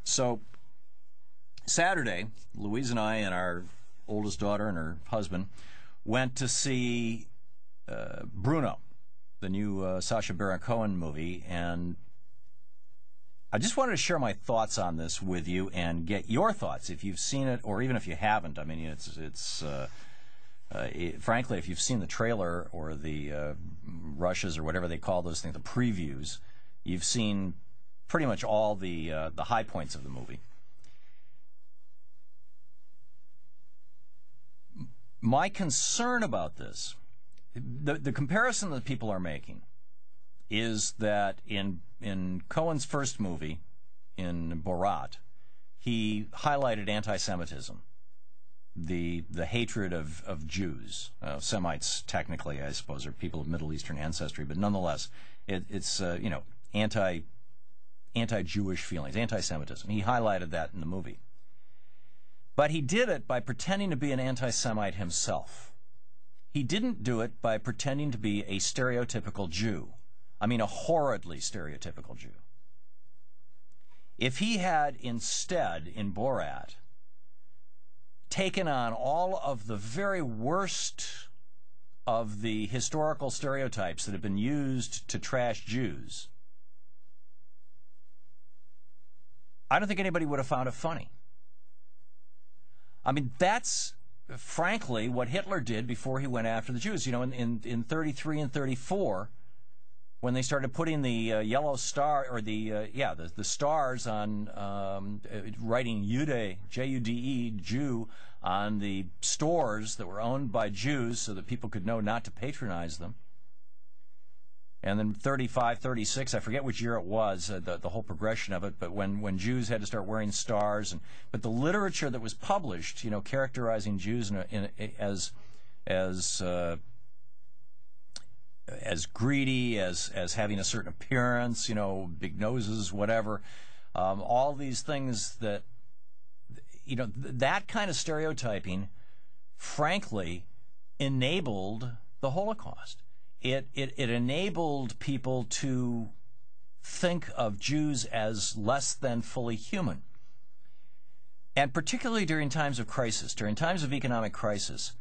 So Saturday, Louise and I and our oldest daughter and her husband went to see Bruno, the new Sacha Baron Cohen movie, and I just wanted to share my thoughts on this with you and get your thoughts if you've seen it or even if you haven't. I mean, frankly, if you've seen the trailer or the rushes or whatever they call those things, the previews, you've seen pretty much all the high points of the movie. My concern about this, the comparison that people are making, is that in Cohen's first movie, in Borat, he highlighted anti-Semitism, the hatred of Jews. Semites, technically, I suppose, are people of Middle Eastern ancestry, but nonetheless, it's anti-Jewish feelings, anti-Semitism. He highlighted that in the movie. But he did it by pretending to be an anti-Semite himself. He didn't do it by pretending to be a stereotypical Jew. I mean, a horridly stereotypical Jew. If he had instead, in Borat, taken on all of the very worst of the historical stereotypes that have been used to trash Jews, I don't think anybody would have found it funny. I mean, that's, frankly, what Hitler did before he went after the Jews. You know, in 33 and 34, when they started putting the yellow star, or the stars on, writing Jude, J-U-D-E, Jew, on the stores that were owned by Jews so that people could know not to patronize them. And then 35, 36, I forget which year it was, the whole progression of it, but when Jews had to start wearing stars. But the literature that was published, you know, characterizing Jews as greedy, as having a certain appearance, you know, big noses, whatever, all these things that, you know, that kind of stereotyping, frankly, enabled the Holocaust. It enabled people to think of Jews as less than fully human. And particularly during times of crisis, during times of economic crisis,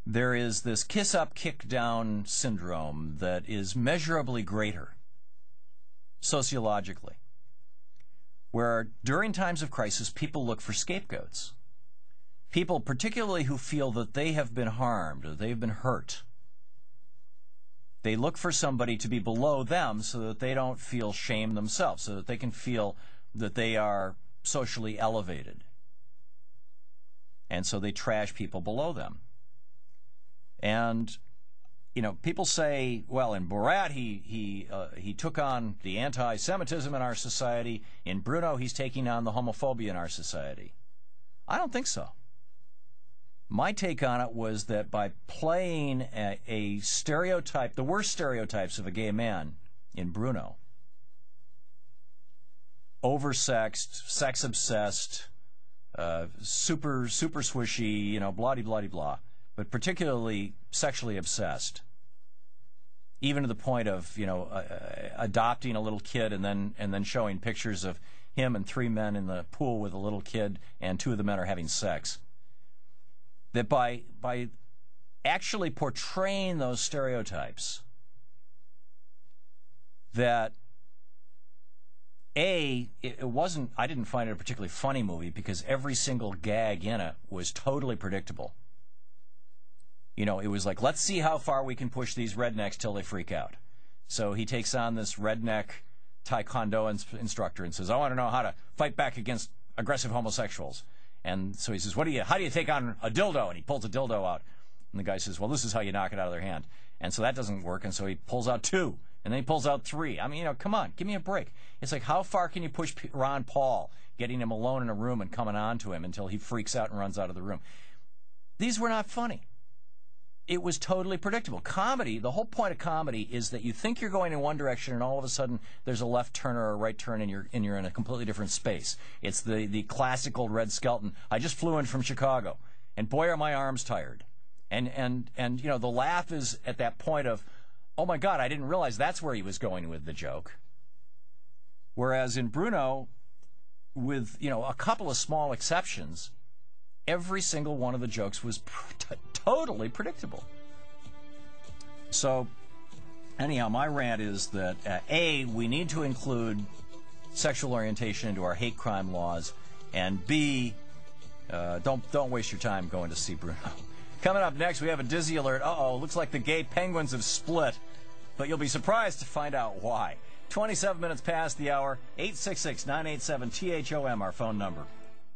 there is this kiss-up, kick-down syndrome that is measurably greater sociologically, where during times of crisis, people look for scapegoats. People, particularly who feel that they have been harmed or they've been hurt, they look for somebody to be below them so that they don't feel shame themselves, so that they can feel that they are socially elevated. And so they trash people below them. And, you know, people say, well, in Borat, he took on the anti-Semitism in our society. In Bruno, he's taking on the homophobia in our society. I don't think so. My take on it was that by playing a stereotype, the worst stereotypes of a gay man in Bruno, oversexed, sex-obsessed, super swishy, you know, blah-de-blah-de-blah, but particularly sexually obsessed, even to the point of, you know, adopting a little kid and then showing pictures of him and three men in the pool with a little kid, and two of the men are having sex. That by actually portraying those stereotypes, that it wasn't, I didn't find it a particularly funny movie because every single gag in it was totally predictable. You know, it was like, let's see how far we can push these rednecks till they freak out. So he takes on this redneck taekwondo instructor and says, I want to know how to fight back against aggressive homosexuals. And so he says, how do you take on a dildo? And he pulls a dildo out. And the guy says, well, this is how you knock it out of their hand. And so that doesn't work. And so he pulls out two. And then he pulls out three. I mean, you know, come on, give me a break. It's like, how far can you push Ron Paul, getting him alone in a room and coming on to him until he freaks out and runs out of the room? These were not funny. It was totally predictable. Comedy, the whole point of comedy is that you think you're going in one direction and all of a sudden there's a left turn or a right turn and you're in a completely different space. It's the classical Red Skelton. I just flew in from Chicago and boy are my arms tired. And you know, the laugh is at that point of, oh my God, I didn't realize that's where he was going with the joke. Whereas in Bruno, with, a couple of small exceptions, every single one of the jokes was totally predictable. So, anyhow, my rant is that, A, we need to include sexual orientation into our hate crime laws, and B, don't waste your time going to see Bruno. Coming up next, we have a dizzy alert. Looks like the gay penguins have split, but you'll be surprised to find out why. 27 minutes past the hour, 866-987-THOM, our phone number.